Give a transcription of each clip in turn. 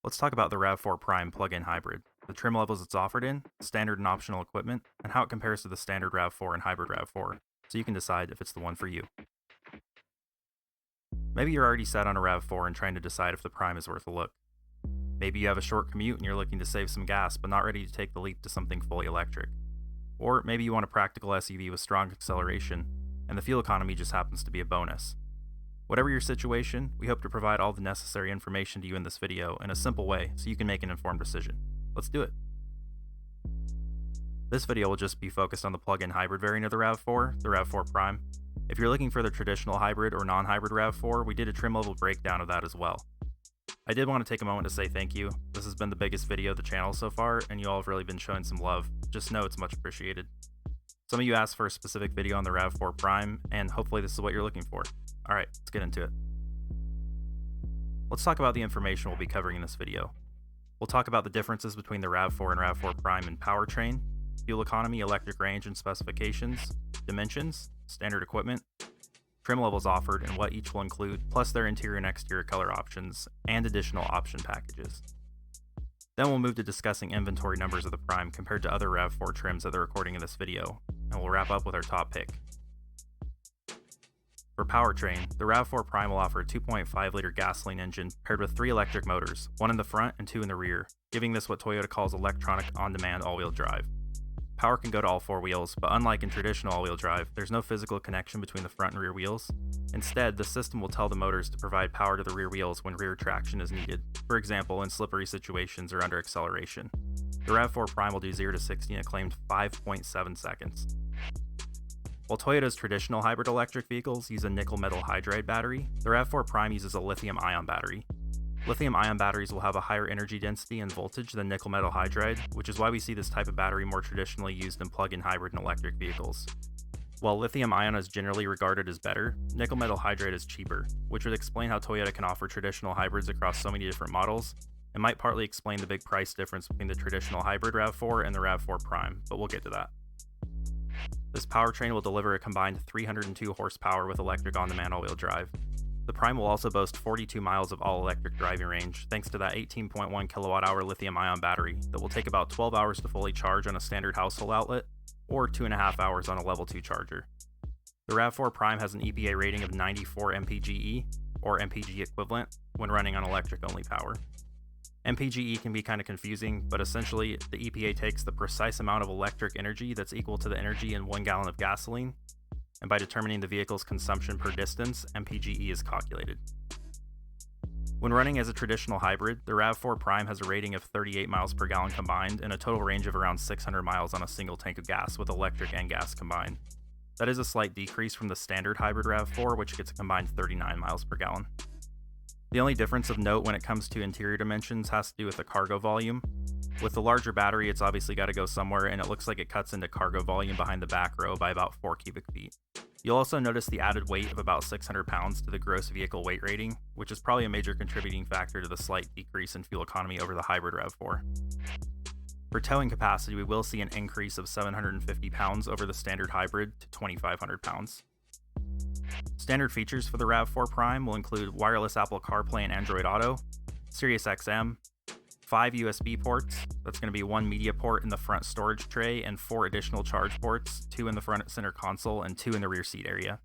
Let's talk about the RAV4 Prime plug-in hybrid, the trim levels it's offered in, standard and optional equipment, and how it compares to the standard RAV4 and hybrid RAV4, so you can decide if it's the one for you. Maybe you're already set on a RAV4 and trying to decide if the Prime is worth a look. Maybe you have a short commute and you're looking to save some gas but not ready to take the leap to something fully electric. Or maybe you want a practical SUV with strong acceleration, and the fuel economy just happens to be a bonus. Whatever your situation, we hope to provide all the necessary information to you in this video in a simple way so you can make an informed decision. Let's do it. This video will just be focused on the plug-in hybrid variant of the RAV4, the RAV4 Prime. If you're looking for the traditional hybrid or non-hybrid RAV4, we did a trim level breakdown of that as well. I did want to take a moment to say thank you. This has been the biggest video of the channel so far, and you all have really been showing some love. Just know it's much appreciated. Some of you asked for a specific video on the RAV4 Prime, and hopefully this is what you're looking for. Alright, let's get into it. Let's talk about the information we'll be covering in this video. We'll talk about the differences between the RAV4 and RAV4 Prime in powertrain, fuel economy, electric range and specifications, dimensions, standard equipment, trim levels offered and what each will include, plus their interior and exterior color options, and additional option packages. Then we'll move to discussing inventory numbers of the Prime compared to other RAV4 trims that they're recording in this video, and we'll wrap up with our top pick. For powertrain, the RAV4 Prime will offer a 2.5-liter gasoline engine paired with 3 electric motors, 1 in the front and 2 in the rear, giving this what Toyota calls electronic on-demand all-wheel drive. Power can go to all 4 wheels, but unlike in traditional all-wheel drive, there's no physical connection between the front and rear wheels. Instead, the system will tell the motors to provide power to the rear wheels when rear traction is needed, for example in slippery situations or under acceleration. The RAV4 Prime will do 0 to 60 in a claimed 5.7 seconds. While Toyota's traditional hybrid electric vehicles use a nickel metal hydride battery, the RAV4 Prime uses a lithium-ion battery. Lithium-ion batteries will have a higher energy density and voltage than nickel metal hydride, which is why we see this type of battery more traditionally used in plug-in hybrid and electric vehicles. While lithium-ion is generally regarded as better, nickel metal hydride is cheaper, which would explain how Toyota can offer traditional hybrids across so many different models, and might partly explain the big price difference between the traditional hybrid RAV4 and the RAV4 Prime, but we'll get to that. This powertrain will deliver a combined 302 horsepower with electric on-demand all-wheel drive. The Prime will also boast 42 miles of all-electric driving range thanks to that 18.1 kilowatt-hour lithium-ion battery that will take about 12 hours to fully charge on a standard household outlet, or 2.5 hours on a level 2 charger. The RAV4 Prime has an EPA rating of 94 mpge, or mpg equivalent, when running on electric-only power. mpge can be kind of confusing, but essentially the EPA takes the precise amount of electric energy that's equal to the energy in 1 gallon of gasoline, and by determining the vehicle's consumption per distance, mpge is calculated. When running as a traditional hybrid, the RAV4 Prime has a rating of 38 miles per gallon combined and a total range of around 600 miles on a single tank of gas with electric and gas combined. That is a slight decrease from the standard hybrid RAV4, which gets a combined 39 miles per gallon. The only difference of note when it comes to interior dimensions has to do with the cargo volume. With the larger battery, it's obviously got to go somewhere, and it looks like it cuts into cargo volume behind the back row by about 4 cubic feet. You'll also notice the added weight of about 600 pounds to the gross vehicle weight rating, which is probably a major contributing factor to the slight decrease in fuel economy over the hybrid RAV4. For towing capacity, we will see an increase of 750 pounds over the standard hybrid to 2,500 pounds. Standard features for the RAV4 Prime will include wireless Apple CarPlay and Android Auto, Sirius XM, 5 USB ports, that's going to be 1 media port in the front storage tray and 4 additional charge ports, 2 in the front center console and 2 in the rear seat area.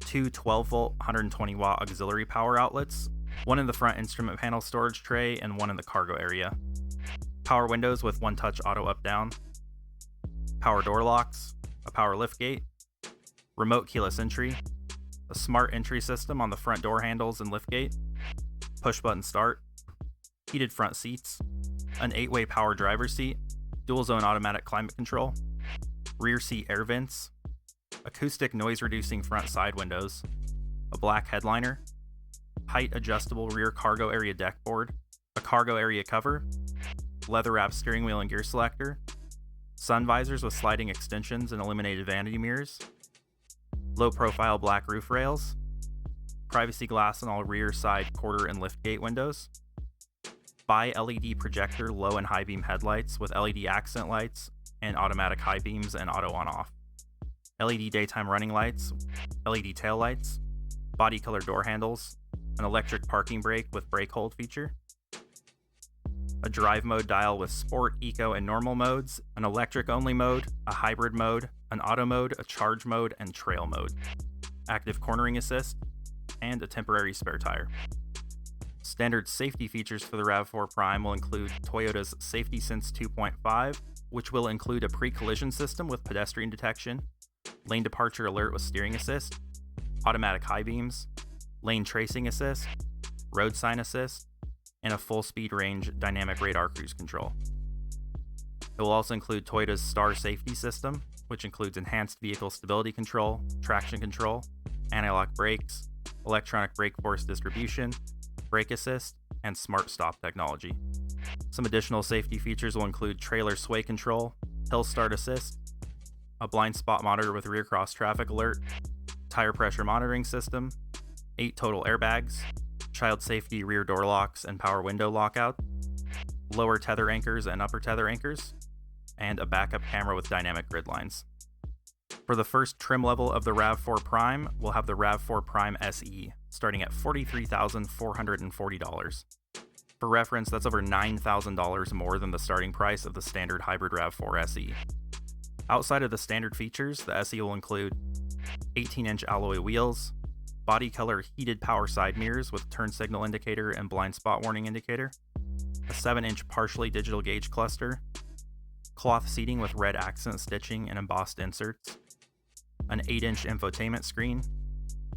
2 12-volt 120-watt auxiliary power outlets, 1 in the front instrument panel storage tray and 1 in the cargo area. Power windows with 1-touch auto up-down. Power door locks, a power liftgate, remote keyless entry, a smart entry system on the front door handles and liftgate, push-button start, heated front seats, an 8-way power driver's seat, dual-zone automatic climate control, rear seat air vents, acoustic noise-reducing front side windows, a black headliner, height-adjustable rear cargo area deck board, a cargo area cover, leather-wrapped steering wheel and gear selector, sun visors with sliding extensions and illuminated vanity mirrors, low-profile black roof rails, privacy glass on all rear, side, quarter, and liftgate windows, bi-LED projector low and high beam headlights with LED accent lights and automatic high beams and auto on-off, LED daytime running lights, LED tail lights, body color door handles, an electric parking brake with brake hold feature, a drive mode dial with sport, eco, and normal modes, an electric only mode, a hybrid mode, an auto mode, a charge mode, and trail mode, active cornering assist, and a temporary spare tire. Standard safety features for the RAV4 Prime will include Toyota's Safety Sense 2.5, which will include a pre-collision system with pedestrian detection, lane departure alert with steering assist, automatic high beams, lane tracing assist, road sign assist, and a full speed range dynamic radar cruise control. It will also include Toyota's Star Safety System, which includes enhanced vehicle stability control, traction control, anti-lock brakes, electronic brake force distribution, brake assist, and smart stop technology. Some additional safety features will include trailer sway control, hill start assist, a blind spot monitor with rear cross traffic alert, tire pressure monitoring system, 8 total airbags, child safety rear door locks and power window lockout, lower tether anchors and upper tether anchors, and a backup camera with dynamic grid lines. For the first trim level of the RAV4 Prime, we'll have the RAV4 Prime SE, starting at $43,440. For reference, that's over $9,000 more than the starting price of the standard hybrid RAV4 SE. Outside of the standard features, the SE will include 18-inch alloy wheels, body color heated power side mirrors with turn signal indicator and blind spot warning indicator, a 7-inch partially digital gauge cluster, cloth seating with red accent stitching and embossed inserts, an 8-inch infotainment screen,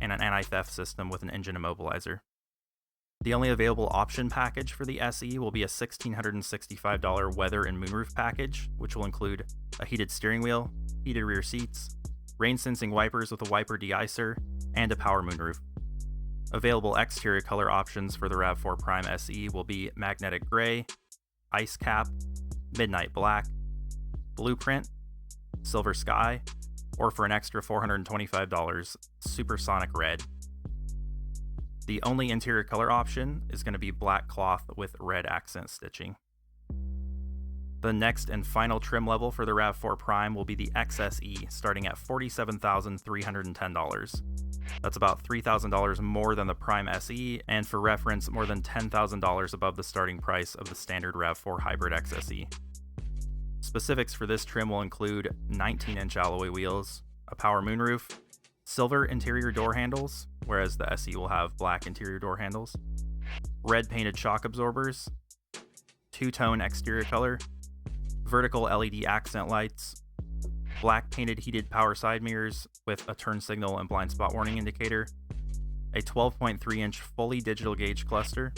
and an anti-theft system with an engine immobilizer. The only available option package for the SE will be a $1,665 weather and moonroof package, which will include a heated steering wheel, heated rear seats, rain-sensing wipers with a wiper de-icer, and a power moonroof. Available exterior color options for the RAV4 Prime SE will be magnetic gray, ice cap, midnight black, blueprint, silver sky, or for an extra $425, supersonic red. The only interior color option is going to be black cloth with red accent stitching. The next and final trim level for the RAV4 Prime will be the XSE, starting at $47,310. That's about $3,000 more than the Prime SE, and for reference, more than $10,000 above the starting price of the standard RAV4 Hybrid XSE. Specifics for this trim will include 19-inch alloy wheels, a power moonroof, silver interior door handles, whereas the SE will have black interior door handles, red painted shock absorbers, two-tone exterior color, vertical LED accent lights, black painted heated power side mirrors with a turn signal and blind spot warning indicator, a 12.3-inch fully digital gauge cluster,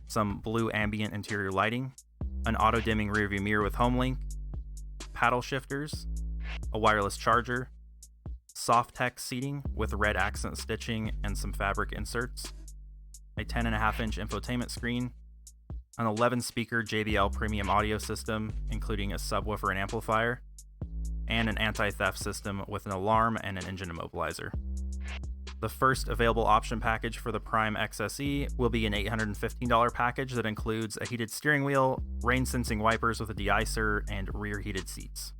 some blue ambient interior lighting, an auto-dimming rearview mirror with HomeLink, paddle shifters, a wireless charger, soft text seating with red accent stitching and some fabric inserts, a 10.5-inch infotainment screen, an 11-speaker JBL premium audio system, including a subwoofer and amplifier, and an anti-theft system with an alarm and an engine immobilizer. The first available option package for the Prime XSE will be an $815 package that includes a heated steering wheel, rain-sensing wipers with a de-icer, and rear heated seats.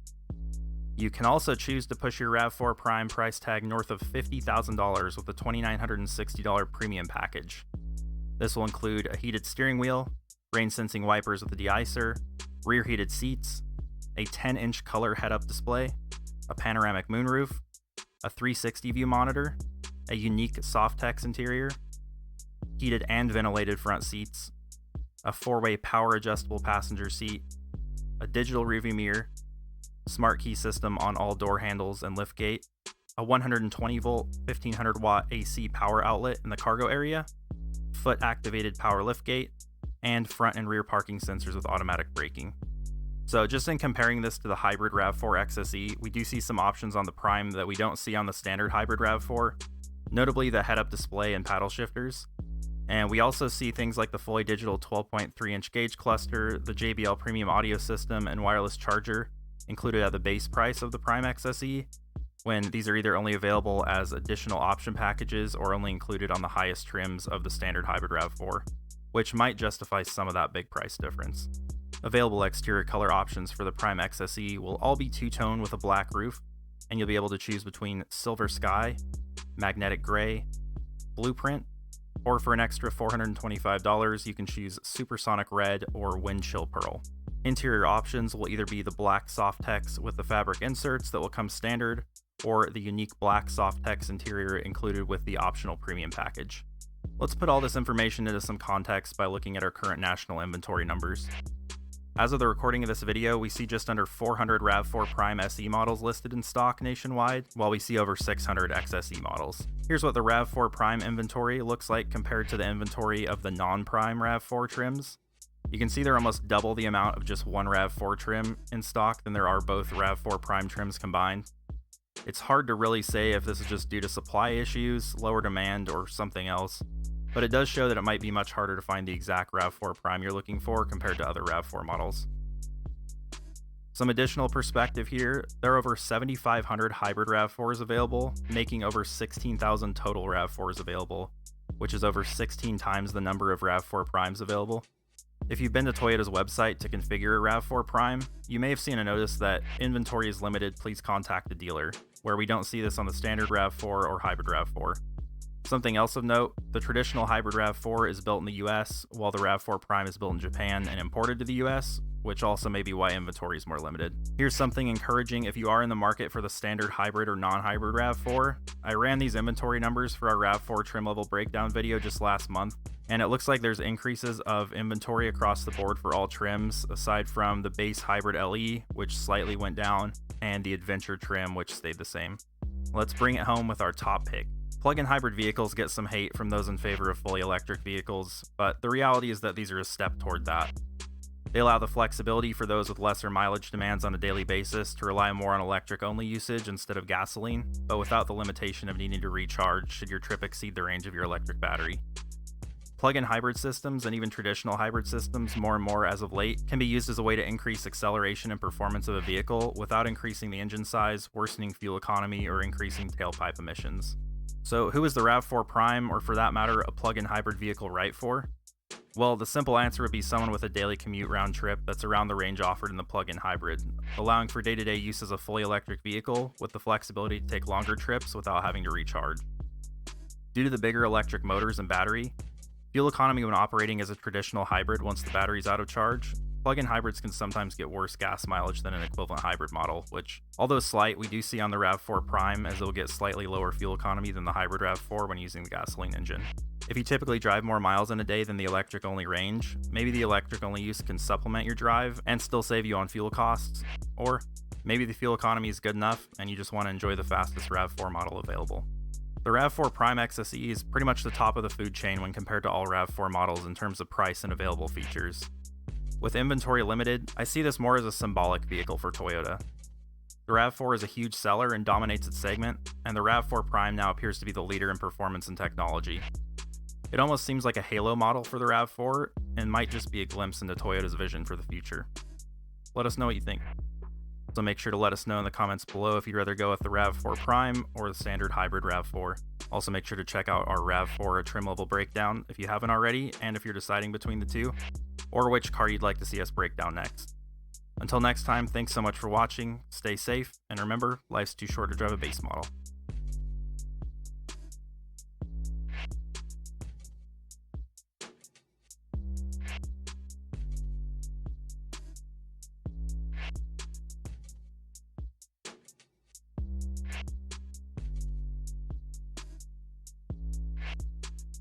You can also choose to push your RAV4 Prime price tag north of $50,000 with a $2,960 premium package. This will include a heated steering wheel, rain-sensing wipers with a de-icer, rear heated seats, a 10-inch color head-up display, a panoramic moonroof, a 360 view monitor, a unique soft text interior, heated and ventilated front seats, a 4-way power adjustable passenger seat, a digital rearview mirror, smart key system on all door handles and liftgate, a 120 volt 1500 watt AC power outlet in the cargo area, foot activated power liftgate, and front and rear parking sensors with automatic braking. So just in comparing this to the hybrid RAV4 XSE, we do see some options on the Prime that we don't see on the standard hybrid RAV4, notably the head-up display and paddle shifters. And we also see things like the fully digital 12.3-inch gauge cluster, the JBL premium audio system, and wireless charger included at the base price of the Prime XSE, when these are either only available as additional option packages or only included on the highest trims of the standard hybrid RAV4, which might justify some of that big price difference. Available exterior color options for the Prime XSE will all be two-tone with a black roof, and you'll be able to choose between silver sky, magnetic gray, blueprint, Or for an extra $425, you can choose Supersonic Red or Wind Chill Pearl. Interior options will either be the black Softex with the fabric inserts that will come standard, or the unique black Softex interior included with the optional premium package. Let's put all this information into some context by looking at our current national inventory numbers. As of the recording of this video, we see just under 400 RAV4 Prime SE models listed in stock nationwide, while we see over 600 XSE models. Here's what the RAV4 Prime inventory looks like compared to the inventory of the non-Prime RAV4 trims. You can see they're almost double the amount of just one RAV4 trim in stock than there are both RAV4 Prime trims combined. It's hard to really say if this is just due to supply issues, lower demand, or something else, but it does show that it might be much harder to find the exact RAV4 Prime you're looking for compared to other RAV4 models. Some additional perspective here, there are over 7,500 hybrid RAV4s available, making over 16,000 total RAV4s available, which is over 16 times the number of RAV4 Primes available. If you've been to Toyota's website to configure a RAV4 Prime, you may have seen a notice that inventory is limited, please contact the dealer, where we don't see this on the standard RAV4 or hybrid RAV4. Something else of note, the traditional hybrid RAV4 is built in the US, while the RAV4 Prime is built in Japan and imported to the US, which also may be why inventory is more limited. Here's something encouraging if you are in the market for the standard hybrid or non-hybrid RAV4. I ran these inventory numbers for our RAV4 trim level breakdown video just last month, and it looks like there's increases of inventory across the board for all trims, aside from the base hybrid LE, which slightly went down, and the adventure trim, which stayed the same. Let's bring it home with our top pick. Plug-in hybrid vehicles get some hate from those in favor of fully electric vehicles, but the reality is that these are a step toward that. They allow the flexibility for those with lesser mileage demands on a daily basis to rely more on electric-only usage instead of gasoline, but without the limitation of needing to recharge should your trip exceed the range of your electric battery. Plug-in hybrid systems, and even traditional hybrid systems more and more as of late, can be used as a way to increase acceleration and performance of a vehicle without increasing the engine size, worsening fuel economy, or increasing tailpipe emissions. So who is the RAV4 Prime, or for that matter, a plug-in hybrid vehicle right for? Well, the simple answer would be someone with a daily commute round trip that's around the range offered in the plug-in hybrid, allowing for day-to-day use as a fully electric vehicle with the flexibility to take longer trips without having to recharge. Due to the bigger electric motors and battery, fuel economy when operating as a traditional hybrid once the battery's out of charge, plug-in hybrids can sometimes get worse gas mileage than an equivalent hybrid model, which, although slight, we do see on the RAV4 Prime, as it'll get slightly lower fuel economy than the hybrid RAV4 when using the gasoline engine. If you typically drive more miles in a day than the electric-only range, maybe the electric-only use can supplement your drive and still save you on fuel costs, or maybe the fuel economy is good enough and you just want to enjoy the fastest RAV4 model available. The RAV4 Prime XSE is pretty much the top of the food chain when compared to all RAV4 models in terms of price and available features. With inventory limited, I see this more as a symbolic vehicle for Toyota. The RAV4 is a huge seller and dominates its segment, and the RAV4 Prime now appears to be the leader in performance and technology. It almost seems like a halo model for the RAV4, and might just be a glimpse into Toyota's vision for the future. Let us know what you think. So make sure to let us know in the comments below if you'd rather go with the RAV4 Prime or the standard hybrid RAV4. Also make sure to check out our RAV4 trim level breakdown if you haven't already, and if you're deciding between the two, or which car you'd like to see us break down next. Until next time, thanks so much for watching, stay safe, and remember, life's too short to drive a base model.